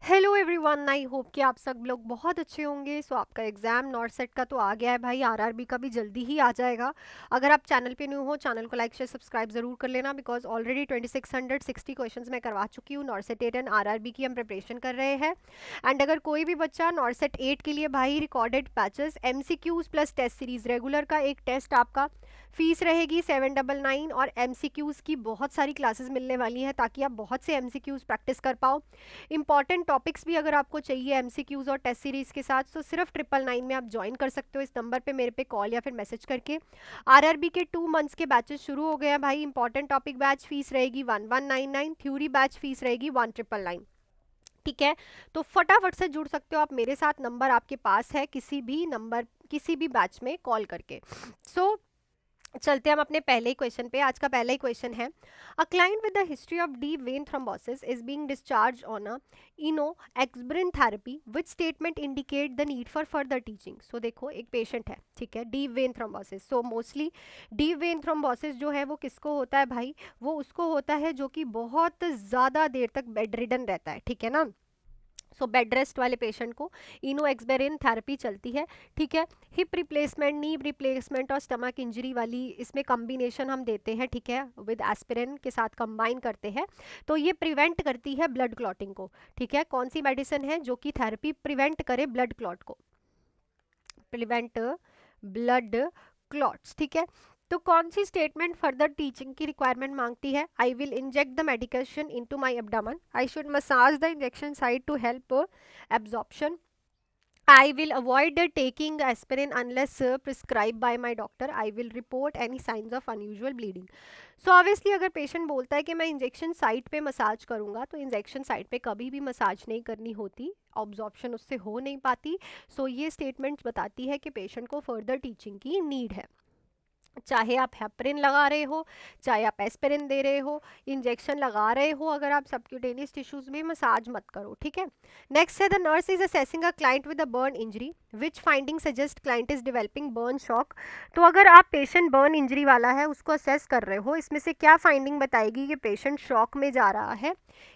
Hello everyone, I hope कि आप सब लोग बहुत अच्छे होंगे। सो आपका एग्ज़ाम नॉर्सेट का तो आ गया है भाई, आरआरबी का भी जल्दी ही आ जाएगा। अगर आप चैनल पे न्यू हो, चैनल को लाइक शेयर सब्सक्राइब जरूर कर लेना, बिकॉज ऑलरेडी 2660 क्वेश्चंस मैं करवा चुकी हूँ। नॉर्सेट 8 एंड आरआरबी की हम प्रिपरेशन कर रहे हैं। एंड अगर कोई भी बच्चा नॉर्सेट 8 के लिए भाई recorded batches MCQs plus test series regular का एक टेस्ट आपका फीस रहेगी 799, और MCQs की बहुत सारी क्लासेस मिलने वाली हैं ताकि आप बहुत से MCQs प्रैक्टिस कर पाओ। इंपॉर्टेंट टॉपिक्स भी अगर आपको चाहिए MCQs और टेस्ट सीरीज के साथ, तो सिर्फ 999 में आप ज्वाइन कर सकते हो इस नंबर पे मेरे पे कॉल या फिर मैसेज करके। आरआरबी के 2 मंथ्स के बैचेस शुरू हो गए हैं भाई। इंपॉर्टेंट टॉपिक बैच फीस रहेगी 1199, थ्योरी बैच फीस रहेगी 1999। ठीक है, तो फटाफट से जुड़ सकते हो आप मेरे साथ। नंबर आपके पास है, किसी भी नंबर किसी भी बैच में कॉल करके। सो चलते हैं हम अपने पहले ही क्वेश्चन पे। आज का पहला ही क्वेश्चन है, a client with the history of deep vein thrombosis is being discharge on a enoxaparin therapy, which statement indicate the need for further teaching. So देखो, एक पेशेंट है, ठीक है, deep vein thrombosis. So mostly deep vein thrombosis जो है वो किसको होता है भाई? वो उसको होता है जो कि बहुत ज़्यादा देर तक बेड रिडन रहता है, ठीक है ना। सो बेड रेस्ट वाले पेशेंट को इनो एक्सबेरिन थेरेपी चलती है, ठीक है। हिप रिप्लेसमेंट, नी रिप्लेसमेंट और स्टमक इंजरी वाली इसमें कॉम्बिनेशन हम देते हैं, ठीक है, विद एस्पिरिन के साथ कंबाइन करते हैं। तो ये प्रिवेंट करती है ब्लड क्लॉटिंग को, ठीक है। कौन सी मेडिसिन है जो कि थेरेपी प्रिवेंट करे ब्लड क्लॉट को, प्रिवेंट ब्लड क्लॉट्स, ठीक है। तो कौन सी स्टेटमेंट फर्दर टीचिंग की रिक्वायरमेंट मांगती है? I will inject the medication into my abdomen, I should massage the injection site to help absorption, I will avoid taking aspirin unless prescribed by my doctor. I will report any signs of unusual bleeding. So obviously अगर patient बोलता है कि मैं injection site पे massage करूंगा, तो injection site पे कभी भी मसाज नहीं करनी होती, ऑब्जॉर्प्शन उससे हो नहीं पाती। सो ये स्टेटमेंट बताती है कि पेशेंट को फर्दर टीचिंग की नीड है। चाहे आप हेपरिन लगा रहे हो, चाहे आप एस्पिरिन दे रहे हो, इंजेक्शन लगा रहे हो, अगर आप सबक्यूटेनियस टिश्यूज में मसाज मत करो, ठीक है। नेक्स्ट है, the nurse is assessing a client with a burn injury, which finding suggest client is developing burn shock. तो अगर आप पेशेंट बर्न इंजरी वाला है उसको असेस कर रहे हो, इसमें से क्या फाइंडिंग बताएगी कि पेशेंट शॉक में जा रहा है?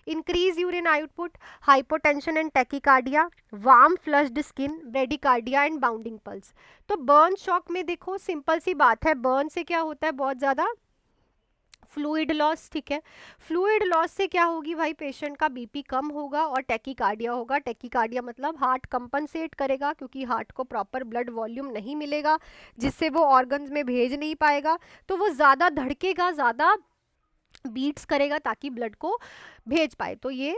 Increase urine output, hypotension and tachycardia, warm flushed skin, bradycardia and bounding pulse. तो बर्न शॉक में देखो, सिंपल सी बात है, बर्न से क्या होता है? बहुत ज़्यादा फ्लूइड लॉस, ठीक है। फ्लूइड लॉस से क्या होगी भाई? पेशेंट का बीपी कम होगा और टेकिकार्डिया होगा। टेकिकार्डिया मतलब हार्ट कंपनसेट करेगा, क्योंकि हार्ट को प्रॉपर ब्लड वॉल्यूम नहीं मिलेगा, जिससे वो ऑर्गन्स में भेज नहीं पाएगा, तो वो ज़्यादा धड़केगा, ज़्यादा बीट्स करेगा ताकि ब्लड को भेज पाए। तो ये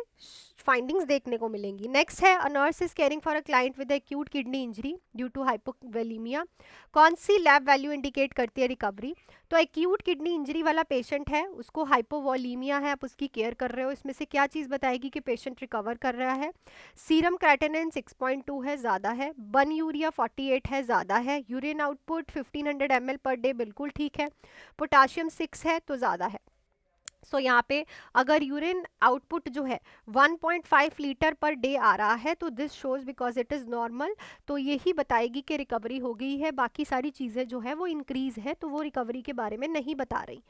फाइंडिंग्स देखने को मिलेंगी। नेक्स्ट है, a nurse is caring for a client with acute kidney injury due to hypovolemia. कौन सी लैब वैल्यू इंडिकेट करती है रिकवरी? तो एक्यूट किडनी इंजरी वाला पेशेंट है, उसको हाइपोवोलेमिया है, आप उसकी केयर कर रहे हो, इसमें से क्या चीज़ बताएगी कि पेशेंट रिकवर कर रहा है? सीरम क्रेटिनिन 6.2 है, ज़्यादा है। बन यूरिया 48 है, ज़्यादा है। Urine output 1500 ml per day, बिल्कुल ठीक है। पोटाशियम 6 है, तो ज़्यादा है। सो यहाँ पे अगर यूरिन आउटपुट जो है 1.5 लीटर पर डे आ रहा है, तो this shows because it is normal, तो यही बताएगी कि रिकवरी हो गई है। बाकी सारी चीज़ें जो है वो इंक्रीज है, तो वो रिकवरी के बारे में नहीं बता रही।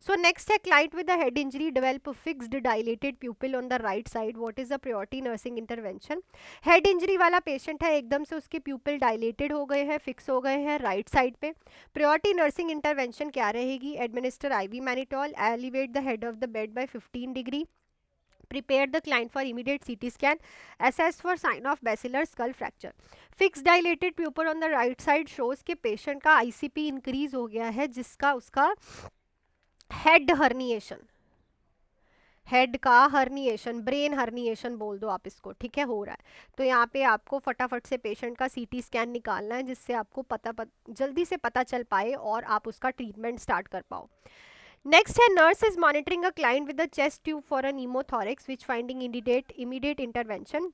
सो नेक्स्ट है, client with the head injury develop fixed dilated प्यूपिल on the right side, what is the priority nursing intervention? Head injury वाला पेशेंट है, एकदम से उसके प्यूपिल डायलेटेड हो गए हैं, फिक्स हो गए हैं राइट साइड पे। प्रायोरिटी नर्सिंग इंटरवेंशन क्या रहेगी? Administer IV mannitol, elevate the head of the bed by 15 degree, prepare the client for immediate CT scan, assess for sign of basilar skull fracture. Fixed dilated pupil on the right side shows कि patient का ICP increase हो गया है, जिसका उसका head herniation, head का herniation, brain herniation बोल दो आप इसको, ठीक है, हो रहा है। तो यहाँ पे आपको फटाफट से पेशेंट का CT स्कैन निकालना है, जिससे आपको जल्दी से पता चल पाए और आप उसका ट्रीटमेंट स्टार्ट कर पाओ। नेक्स्ट है, nurse is monitoring a client with a chest tube for a नीमोथोरेक्स, which finding immediate intervention.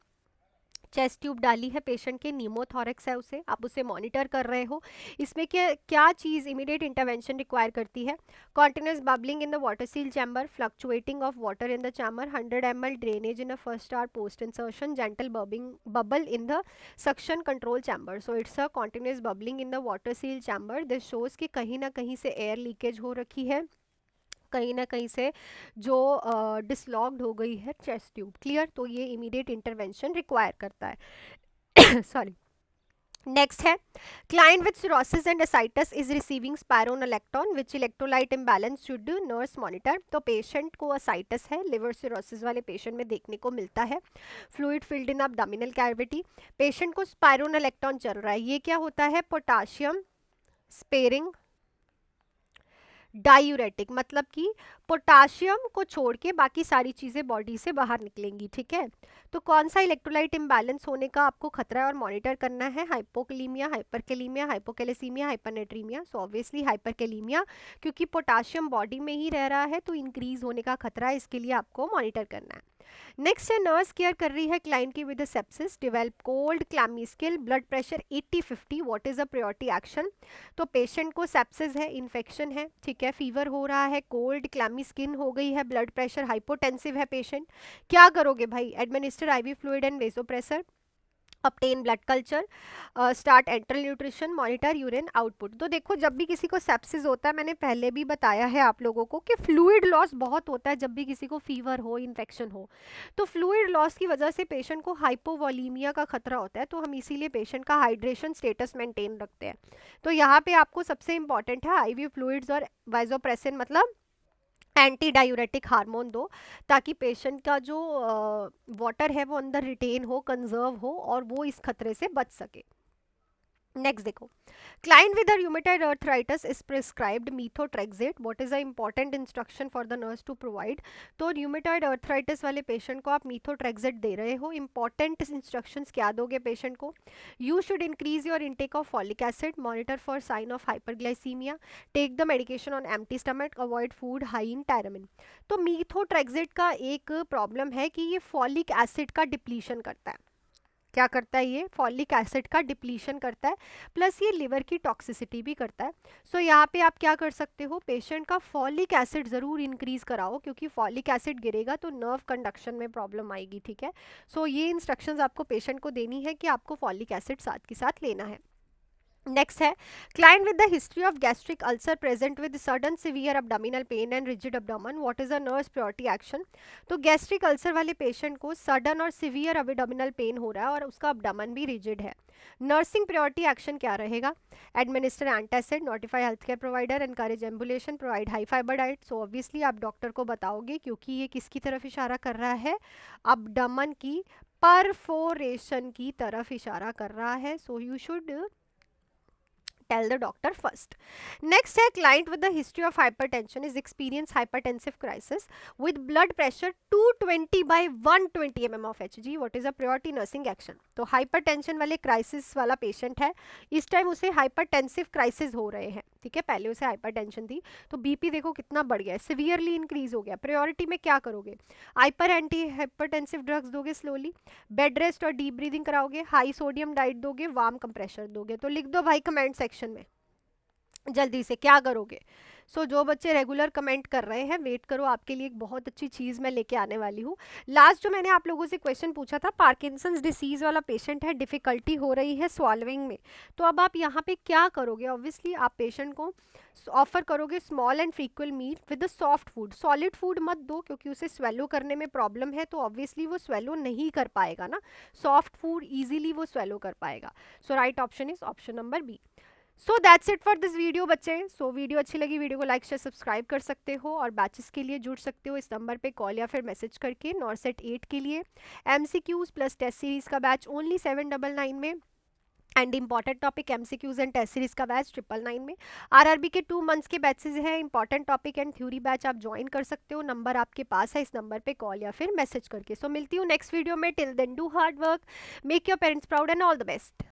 Chest tube डाली है पेशेंट के, नीमोथोरेक्स है उसे, आप उसे मॉनिटर कर रहे हो। इसमें क्या क्या चीज़ इमीडिएट इंटरवेंशन रिक्वायर करती है? Continuous bubbling in the water seal chamber, fluctuating of water in the chamber, 100 ml drainage in a first hour post insertion, gentle bubble in the suction control chamber. So it's a continuous bubbling in the water seal chamber. This shows कि कहीं ना कहीं से air leakage हो रखी है, कहीं ना कहीं से जो डिसलॉग्ड हो गई है चेस्ट ट्यूब। क्लियर? तो ये इमीडिएट इंटरवेंशन रिक्वायर करता है। सॉरी। नेक्स्ट है, client with cirrhosis and ascites is receiving spironolactone, which electrolyte imbalance should nurse monitor. तो पेशेंट को असाइटिस है, लिवर सिरोसिस वाले पेशेंट में देखने को मिलता है, fluid filled in abdominal cavity, patient को स्पायरोनोलेक्टोन चल रहा है। ये क्या होता है? पोटाशियम स्पेयरिंग डायूरेटिक, मतलब कि पोटाशियम को छोड़ के बाकी सारी चीज़ें बॉडी से बाहर निकलेंगी। ठीक है? तो कौन सा इलेक्ट्रोलाइट इम्बैलेंस होने का आपको खतरा है और मॉनिटर करना है? Hypokalemia, hyperkalemia, hypocalcemia, hypernatremia. So obviously hyperkalemia, क्योंकि पोटाशियम बॉडी में ही रह रहा है तो इंक्रीज होने का खतरा है, इसके लिए आपको मॉनिटर करना है। नेक्स्ट है, नर्स केयर कर रही है क्लाइंट की with sepsis, develop cold, clammy skin, blood pressure 80-50, what is a priority action? तो पेशेंट को सेप्सिस है, इन्फेक्शन है, ठीक है, फीवर हो रहा है, कोल्ड क्लैमी स्किन हो गई है, ब्लड प्रेशर हाइपोटेंसिव है पेशेंट, क्या करोगे भाई? Administer IV fluid and vasopressor, obtain blood culture, start enteral nutrition, monitor urine output. तो देखो, जब भी किसी को सेप्सिस होता है, मैंने पहले भी बताया है आप लोगों को कि फ्लूइड लॉस बहुत होता है जब भी किसी को फीवर हो, इन्फेक्शन हो। तो फ्लूइड लॉस की वजह से पेशेंट को हाइपोवॉलीमिया का खतरा होता है, तो हम इसीलिए पेशेंट का हाइड्रेशन स्टेटस मेंटेन रखते हैं। तो यहाँ पे आपको सबसे इंपॉर्टेंट है आईवी फ्लूइड्स और वाइजोप्रेसिन, मतलब एंटी डायूरेटिक हार्मोन दो, ताकि पेशेंट का जो वाटर है वो अंदर रिटेन हो, कंजर्व हो और वो इस खतरे से बच सके। नेक्स्ट देखो, client with rheumatoid arthritis is prescribed methotrexate, what is the important instruction for the nurse to provide? तो रूमेटॉइड अर्थराइटिस वाले पेशेंट को आप मीथोट्रेक्सेट दे रहे हो, इंपॉर्टेंट इंस्ट्रक्शंस क्या दोगे पेशेंट को? You should increase your intake of folic acid, monitor for sign of hyperglycemia, take the medication on empty stomach, avoid food high in tyramine. तो मीथोट्रेक्सेट का एक प्रॉब्लम है कि ये फॉलिक एसिड का डिप्लीशन करता है। क्या करता है? ये फॉलिक एसिड का डिप्लीशन करता है, प्लस ये लिवर की टॉक्सिसिटी भी करता है। सो यहाँ पे आप क्या कर सकते हो? पेशेंट का फॉलिक एसिड ज़रूर इंक्रीज कराओ, क्योंकि फॉलिक एसिड गिरेगा तो नर्व कंडक्शन में प्रॉब्लम आएगी। ठीक है? सो ये इंस्ट्रक्शंस आपको पेशेंट को देनी है कि आपको फॉलिक एसिड साथ के साथ लेना है। नेक्स्ट है, client with the history of gastric ulcer present with sudden severe abdominal pain and rigid abdomen, what is a nurse priority action? तो गैस्ट्रिक अल्सर वाले पेशेंट को सडन और सिवियर एब्डोमिनल पेन हो रहा है और उसका एब्डोमेन भी रिजिड है, नर्सिंग प्रायोरिटी एक्शन क्या रहेगा? Administer antacid, notify health care provider, encourage ambulation, provide high fibre diet. So obviously आप डॉक्टर को बताओगे, क्योंकि ये किसकी तरफ इशारा कर रहा है? एब्डोमेन की परफोरेशन की तरफ इशारा कर रहा है। So you should tell the doctor first. Next है, client with the history of hypertension is experience hypertensive crisis with blood pressure 220 by 120 mm of Hg. What is a priority nursing action? तो hypertension वाले crisis वाला patient है, इस time उसे hypertensive crisis हो रहे हैं। ठीक है? पहले उसे hypertension थी, तो बीपी देखो कितना बढ़ गया है, severely increase हो गया। प्रायोरिटी में क्या करोगे? हाइपर एंटी हाइपरटेंसिव ड्रग्स दोगे स्लोली, बेड रेस्ट और डीप ब्रीदिंग कराओगे, हाई सोडियम डाइट दोगे, वार्म कंप्रेशर दोगे। तो लिख दो भाई कमेंट सेक्शन में जल्दी से क्या करोगे। सो जो बच्चे रेगुलर कमेंट कर रहे हैं, वेट करो, आपके लिए एक बहुत अच्छी चीज़ मैं लेके आने वाली हूँ। लास्ट जो मैंने आप लोगों से क्वेश्चन पूछा था, पार्किंसंस डिसीज़ वाला पेशेंट है, डिफ़िकल्टी हो रही है स्वॉल्विंग में, तो अब आप यहाँ पे क्या करोगे? ऑब्वियसली आप पेशेंट को ऑफर करोगे small and frequent meal with soft food, solid food मत दो, क्योंकि उसे स्वेलो करने में प्रॉब्लम है, तो ऑब्वियसली वो स्वेलो नहीं कर पाएगा ना, सॉफ्ट फूड ईजिली वो स्वेलो कर पाएगा। So right option is option number B. So that's it for this video बच्चे। सो वीडियो अच्छी लगी, वीडियो को लाइक शेयर सब्सक्राइब कर सकते हो, और बैचेस के लिए जुड़ सकते हो इस नंबर पे कॉल या फिर मैसेज करके। नॉर्सेट 8 के लिए MCQs प्लस टेस्ट सीरीज़ का बैच ओनली 799 में, and important topic MCQs and test series का बैच 999 में। RRB के 2 मंथ्स के बैचेस हैं, important topic and theory batch आप ज्वाइन कर सकते हो। नंबर आपके पास है, इस नंबर पे कॉल या फिर मैसेज करके। सो मिलती हूँ नेक्स्ट वीडियो में। Till then do hard work, make your parents proud and all the best.